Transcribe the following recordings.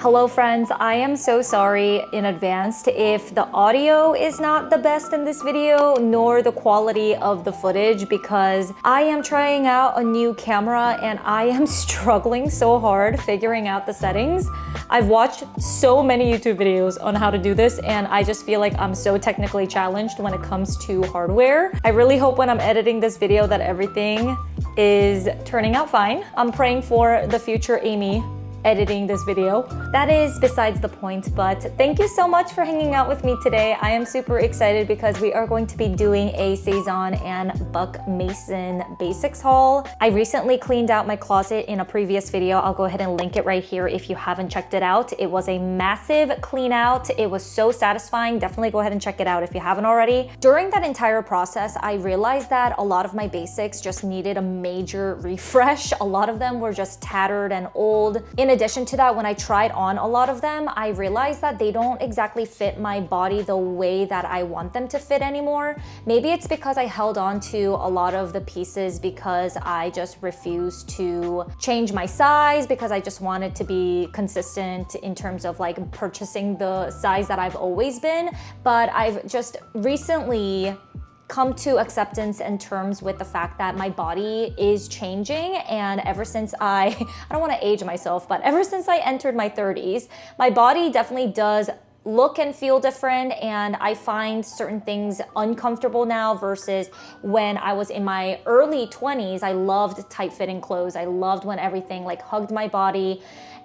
Hello friends, I am so sorry in advance if the audio is not the best in this video, nor the quality of the footage, because I am trying out a new camera and I am struggling so hard figuring out the settings. I've watched so many YouTube videos on how to do this and I just feel like I'm so technically challenged when it comes to hardware. I really hope when I'm editing this video that everything is turning out fine. I'm praying for the future Amy editing this video. That is besides the point, but thank you so much for hanging out with me today. I am super excited because we are going to be doing a Sezane and Buck Mason basics haul. I recently cleaned out my closet in a previous video. I'll go ahead and link it right here if you haven't checked it out. It was a massive clean out. It was so satisfying. Definitely go ahead and check it out if you haven't already. During that entire process, I realized that a lot of my basics just needed a major refresh. A lot of them were just tattered and old. In addition to that, when I tried on a lot of them, I realized that they don't exactly fit my body the way that I want them to fit anymore. Maybe it's because I held on to a lot of the pieces because I just refused to change my size, because I just wanted to be consistent in terms of like purchasing the size that I've always been. But I've just recently come to acceptance and terms with the fact that my body is changing, and ever since I don't want to age myself, but ever since I entered my 30s, my body definitely does look and feel different, and I find certain things uncomfortable now versus when I was in my early 20s. I loved tight-fitting clothes. I loved when everything like hugged my body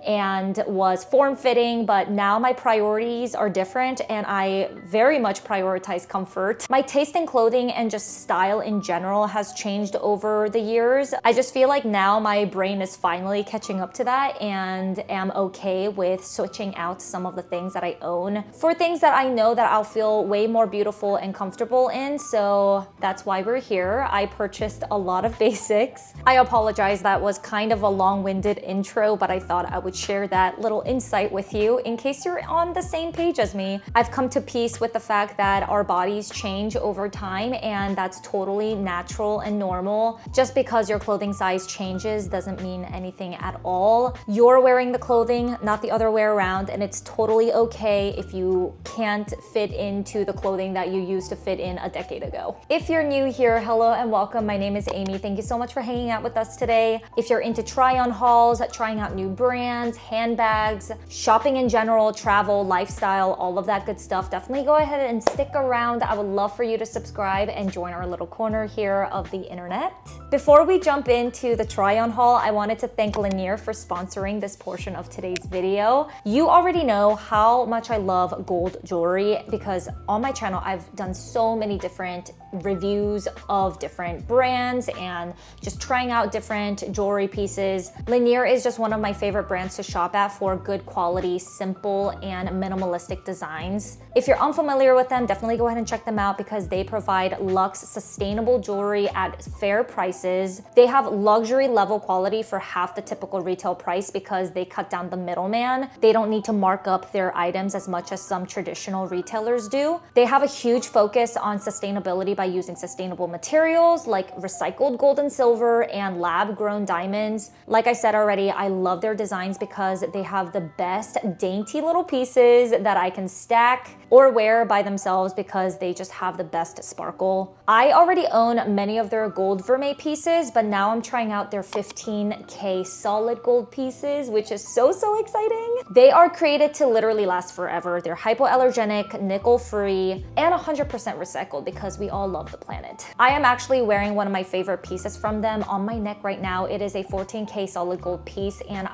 and was form-fitting, but now my priorities are different and I very much prioritize comfort. My taste in clothing and just style in general has changed over the years. I just feel like now my brain is finally catching up to that and am okay with switching out some of the things that I own for things that I know that I'll feel way more beautiful and comfortable in. So that's why we're here. I purchased a lot of basics. I apologize, that was kind of a long-winded intro, but I thought I would share that little insight with you in case you're on the same page as me. I've come to peace with the fact that our bodies change over time, and that's totally natural and normal. Just because your clothing size changes doesn't mean anything at all. You're wearing the clothing, not the other way around, and it's totally okay if you can't fit into the clothing that you used to fit in a decade ago. If you're new here, hello and welcome. My name is Amy. Thank you so much for hanging out with us today. If you're into try-on hauls, trying out new brands, handbags, shopping in general, travel, lifestyle, all of that good stuff, definitely go ahead and stick around. I would love for you to subscribe and join our little corner here of the internet. Before we jump into the try-on haul, I wanted to thank Linjer for sponsoring this portion of today's video. You already know how much I love gold jewelry because on my channel I've done so many different reviews of different brands and just trying out different jewelry pieces. Linjer is just one of my favorite brands to shop at for good quality, simple and minimalistic designs. If you're unfamiliar with them, definitely go ahead and check them out because they provide luxe sustainable jewelry at fair prices. They have luxury level quality for half the typical retail price because they cut down the middleman. They don't need to mark up their items as much as some traditional retailers do. They have a huge focus on sustainability by using sustainable materials like recycled gold and silver and lab-grown diamonds. Like I said already, I love their designs because they have the best dainty little pieces that I can stack or wear by themselves because they just have the best sparkle. I already own many of their gold vermeil pieces, but now I'm trying out their 15K solid gold pieces, which is so exciting. They are created to literally last forever. They're hypoallergenic, nickel-free, and 100% recycled because we all love the planet. I am actually wearing one of my favorite pieces from them on my neck right now. It is a 14K solid gold piece, and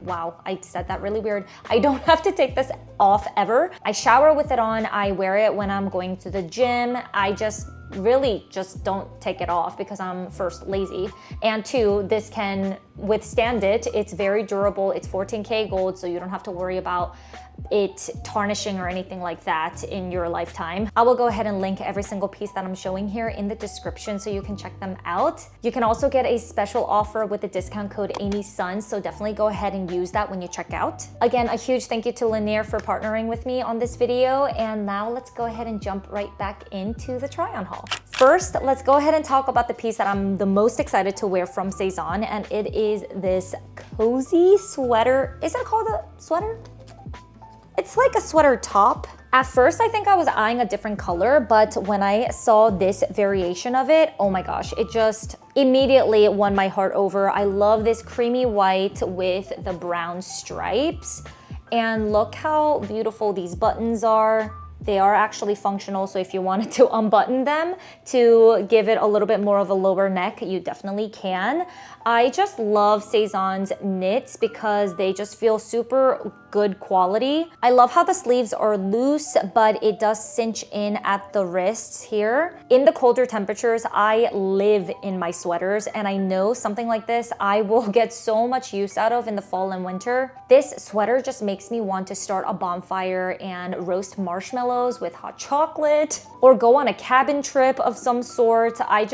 wow, I said that really weird. I don't have to take this off ever. I shower with it on. I wear it when I'm going to the gym. I just really just don't take it off because I'm first lazy, and two, this can withstand it. It's very durable. It's 14K gold, so you don't have to worry about it tarnishing or anything like that in your lifetime. I will go ahead and link every single piece that I'm showing here in the description so you can check them out. You can also get a special offer with the discount code AmySun, so definitely go ahead and use that when you check out. Again, a huge thank you to Linjer for partnering with me on this video, and now let's go ahead and jump right back into the try-on haul. first, let's go ahead and talk about the piece that I'm the most excited to wear from Sezane, and it is this cozy sweater. Is it called a sweater? It's like a sweater top. At first, I think I was eyeing a different color, but when I saw this variation of it, oh my gosh, it just immediately won my heart over. I love this creamy white with the brown stripes. And look how beautiful these buttons are. They are actually functional, so if you wanted to unbutton them to give it a little bit more of a lower neck, you definitely can. I just love Sezane's knits because they just feel super good quality. I love how the sleeves are loose, but it does cinch in at the wrists here. In the colder temperatures, I live in my sweaters, and I know something like this I will get so much use out of in the fall and winter. This sweater just makes me want to start a bonfire and roast marshmallows with hot chocolate, or go on a cabin trip of some sort. I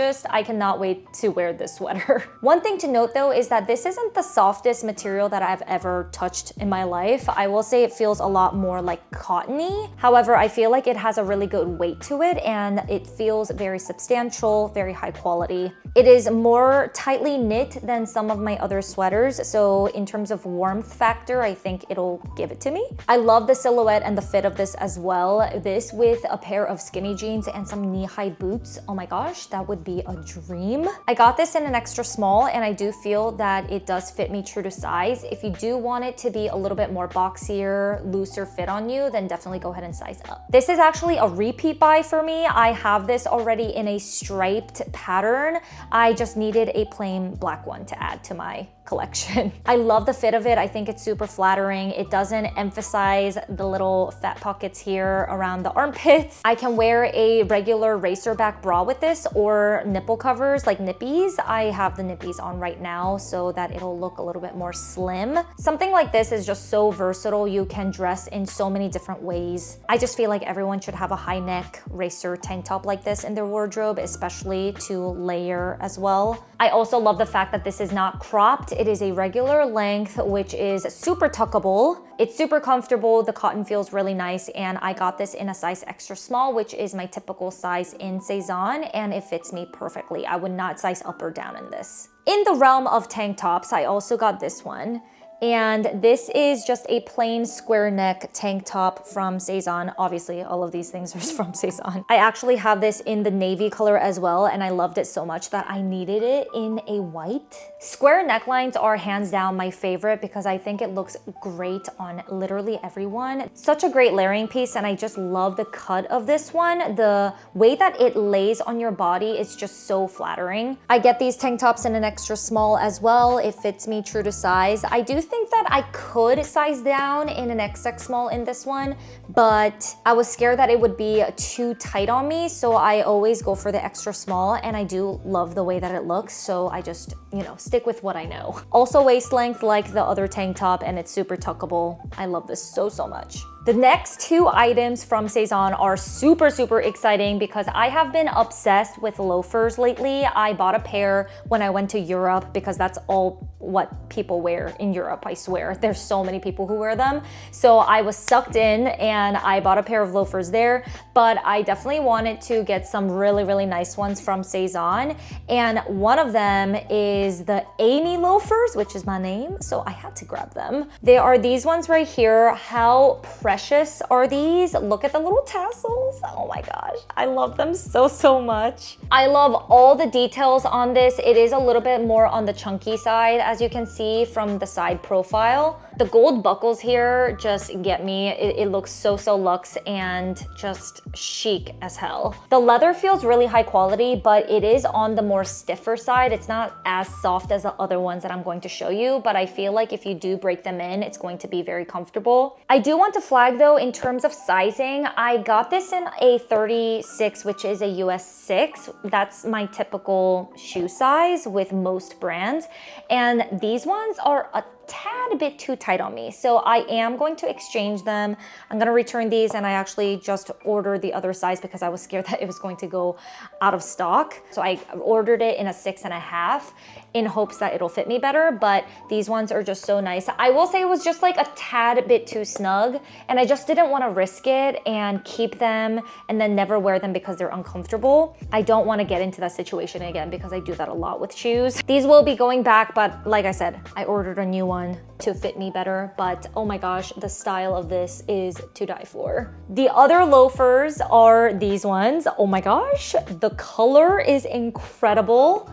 cannot wait to wear this sweater. One thing to note though is that this isn't the softest material that I've ever touched in my life. I will say it feels a lot more like cottony. However, I feel like it has a really good weight to it, and it feels very substantial, very high quality. It is more tightly knit than some of my other sweaters, so in terms of warmth factor, I think it'll give it to me. I love the silhouette and the fit of this as well. This with a pair of skinny jeans and some knee-high boots. Oh my gosh, that would be a dream. I got this in an extra small, and I do feel that it does fit me true to size. If you do want it to be a little bit more boxier, looser fit on you, then definitely go ahead and size up. This is actually a repeat buy for me. I have this already in a striped pattern. I just needed a plain black one to add to my collection. I love the fit of it. I think it's super flattering. It doesn't emphasize the little fat pockets here around the armpits. I can wear a regular racer back bra with this, or nipple covers like nippies. I have the nippies on right now so that it'll look a little bit more slim. Something like this is just so versatile. You can dress in so many different ways. I just feel like everyone should have a high neck racer tank top like this in their wardrobe, especially to layer as well. I also love the fact that this is not cropped. It is a regular length, which is super tuckable. It's super comfortable. The cotton feels really nice, and I got this in a size extra small, which is my typical size in Sezane, and it fits me perfectly. I would not size up or down in this. In the realm of tank tops, I also got this one. And this is just a plain square neck tank top from Sezane. Obviously, all of these things are from Sezane. I actually have this in the navy color as well, and I loved it so much that I needed it in a white. Square necklines are hands down my favorite because I think it looks great on literally everyone. Such a great layering piece, and I just love the cut of this one. The way that it lays on your body is just so flattering. I get these tank tops in an extra small as well. It fits me true to size. I do think that I could size down in an XX small in this one, but I was scared that it would be too tight on me, so I always go for the extra small, and I do love the way that it looks, so I just, stick with what I know. Also waist length like the other tank top, and it's super tuckable. I love this so much. The next two items from Sezane are super exciting because I have been obsessed with loafers lately. I bought a pair when I went to Europe because that's all what people wear in Europe, I swear. There's so many people who wear them. So I was sucked in and I bought a pair of loafers there, but I definitely wanted to get some really nice ones from Sezane. And one of them is the Amy loafers, which is my name, so I had to grab them. They are these ones right here. How precious are these? Look at the little tassels. Oh my gosh, I love them so much. I love all the details on this. It is a little bit more on the chunky side, as you can see from the side profile. The gold buckles here just get me. It looks so luxe and just chic as hell. The leather feels really high quality, but it is on the more stiffer side. It's not as soft as the other ones that I'm going to show you, but I feel like if you do break them in, it's going to be very comfortable. I do want to flag though, in terms of sizing, I got this in a 36, which is a US 6. That's my typical shoe size with most brands. And these ones are a tad bit too tight on me, so I am going to exchange them. I'm gonna return these, and I actually just ordered the other size because I was scared that it was going to go out of stock. So I ordered it in a 6.5, in hopes that it'll fit me better, but these ones are just so nice. I will say it was just like a tad bit too snug, and I just didn't want to risk it and keep them and then never wear them because they're uncomfortable. I don't want to get into that situation again because I do that a lot with shoes. These will be going back, but like I said, I ordered a new one to fit me better, but oh my gosh, the style of this is to die for. The other loafers are these ones. Oh my gosh, the color is incredible.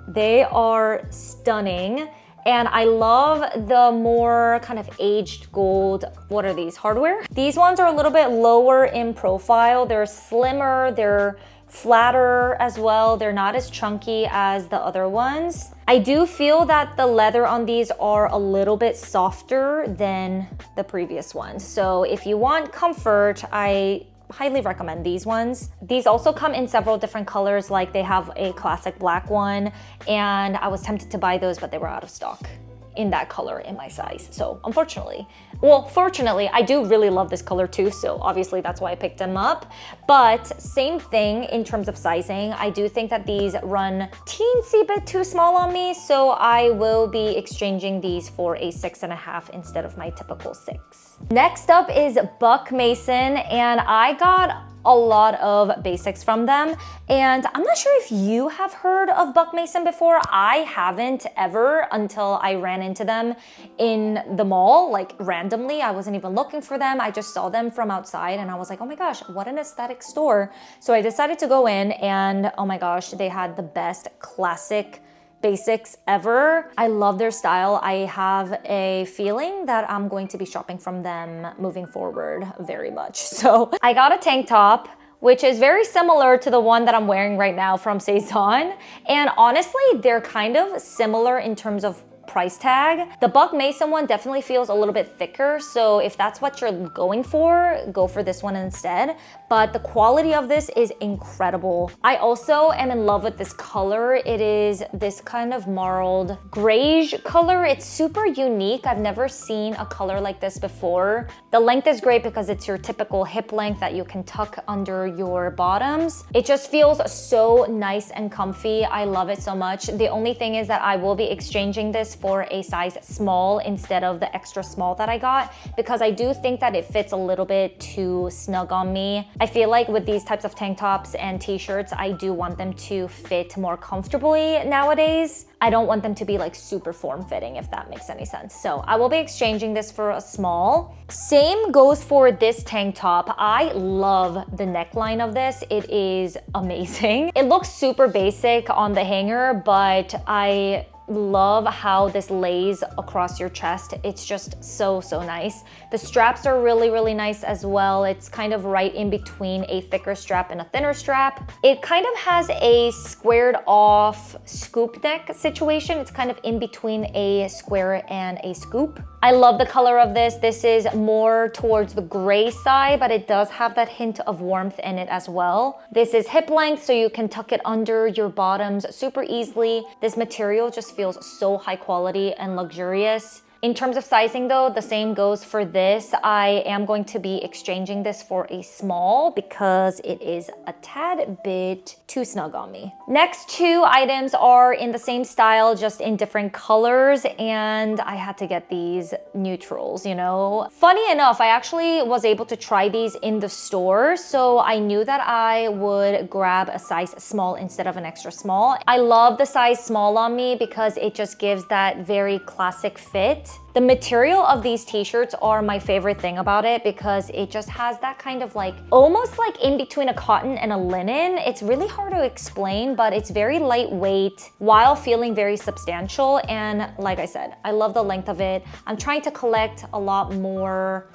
They are stunning. And I love the more kind of aged gold, what are these, hardware? These ones are a little bit lower in profile. They're slimmer, they're flatter as well. They're not as chunky as the other ones. I do feel that the leather on these are a little bit softer than the previous ones. So if you want comfort, I highly recommend these ones. These also come in several different colors, like they have a classic black one, and I was tempted to buy those, but they were out of stock in that color in my size. So unfortunately, well, fortunately, I do really love this color too, so obviously that's why I picked them up. But same thing in terms of sizing. I do think that these run teensy bit too small on me, so I will be exchanging these for a 6.5 instead of my typical 6. Next up is Buck Mason, and I got a lot of basics from them, and I'm not sure if you have heard of Buck Mason before. I haven't ever until I ran into them in the mall, like randomly. I wasn't even looking for them. I just saw them from outside and I was like, oh my gosh, what an aesthetic store. So I decided to go in, and oh my gosh, they had the best classic basics ever. I love their style. I have a feeling that I'm going to be shopping from them moving forward very much. So I got a tank top, which is very similar to the one that I'm wearing right now from Sezane. And honestly, they're kind of similar in terms of price tag. The Buck Mason one definitely feels a little bit thicker, so if that's what you're going for, go for this one instead. But the quality of this is incredible. I also am in love with this color. It is this kind of marled grayish color. It's super unique. I've never seen a color like this before. The length is great because it's your typical hip length that you can tuck under your bottoms. It just feels so nice and comfy. I love it so much. The only thing is that I will be exchanging this for a size small instead of the extra small that I got, because I do think that it fits a little bit too snug on me. I feel like with these types of tank tops and t-shirts, I do want them to fit more comfortably nowadays. I don't want them to be like super form-fitting, if that makes any sense. So I will be exchanging this for a small. Same goes for this tank top. I love the neckline of this. It is amazing. It looks super basic on the hanger, but I love how this lays across your chest. It's just so nice. The straps are really nice as well. It's kind of right in between a thicker strap and a thinner strap. It kind of has a squared off scoop neck situation. It's kind of in between a square and a scoop. I love the color of this. This is more towards the gray side, but it does have that hint of warmth in it as well. This is hip length, so you can tuck it under your bottoms super easily. This material just feels so high quality and luxurious. In terms of sizing though, the same goes for this. I am going to be exchanging this for a small because it is a tad bit too snug on me. Next two items are in the same style, just in different colors, and I had to get these neutrals, you know. Funny enough, I actually was able to try these in the store, so I knew that I would grab a size small instead of an extra small. I love the size small on me because it just gives that very classic fit. The material of these t-shirts are my favorite thing about it because it just has that kind of like, almost like in between a cotton and a linen. It's really hard to explain, but it's very lightweight while feeling very substantial. And like I said, I love the length of it. I'm trying to collect a lot more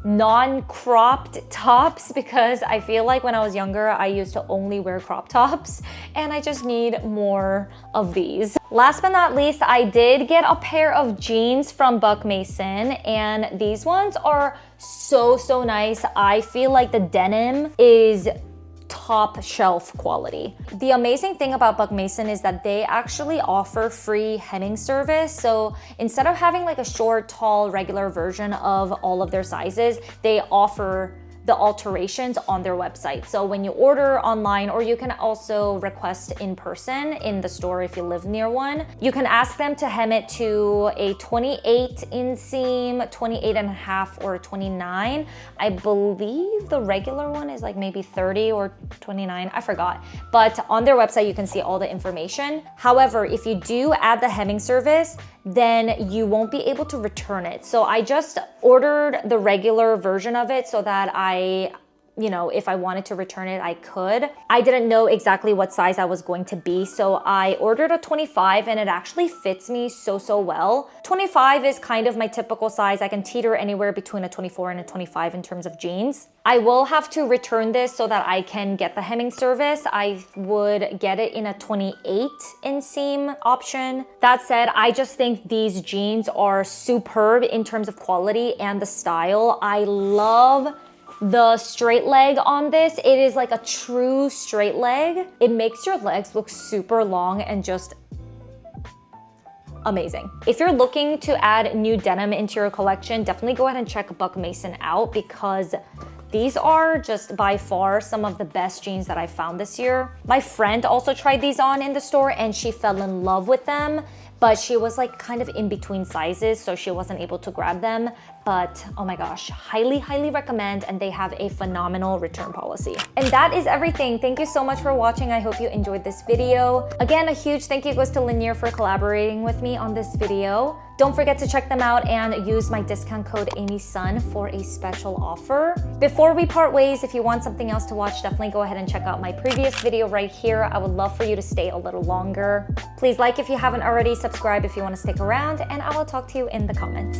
non-cropped tops because I feel like when I was younger, I used to only wear crop tops, and I just need more of these. Last but not least, I did get a pair of jeans from Buck Mason, and these ones are so nice. I feel like the denim is top shelf quality. The amazing thing about Buck Mason is that they actually offer free hemming service. So instead of having like a short, tall, regular version of all of their sizes, they offer the alterations on their website. So when you order online, or you can also request in person in the store if you live near one, you can ask them to hem it to a 28 inseam, 28 and a half, or 29. I believe the regular one is like maybe 30 or 29, I forgot. But on their website, you can see all the information. However, if you do add the hemming service, then you won't be able to return it. So I just ordered the regular version of it so that if I wanted to return it, I could. I didn't know exactly what size I was going to be, so I ordered a 25 and it actually fits me so well. 25 is kind of my typical size. I can teeter anywhere between a 24 and a 25 in terms of jeans. I will have to return this so that I can get the hemming service. I would get it in a 28 inseam option. That said, I just think these jeans are superb in terms of quality and the style. I love the straight leg on this. It is like a true straight leg. It makes your legs look super long and just amazing. If you're looking to add new denim into your collection, definitely go ahead and check Buck Mason out, because these are just by far some of the best jeans that I found this year. My friend also tried these on in the store and she fell in love with them, but she was like kind of in between sizes, so she wasn't able to grab them. But oh my gosh, highly recommend, and they have a phenomenal return policy. And that is everything. Thank you so much for watching. I hope you enjoyed this video. Again, a huge thank you goes to Linjer for collaborating with me on this video. Don't forget to check them out and use my discount code AmySun for a special offer. Before we part ways, if you want something else to watch, definitely go ahead and check out my previous video right here. I would love for you to stay a little longer. Please like if you haven't already, subscribe if you want to stick around, and I will talk to you in the comments.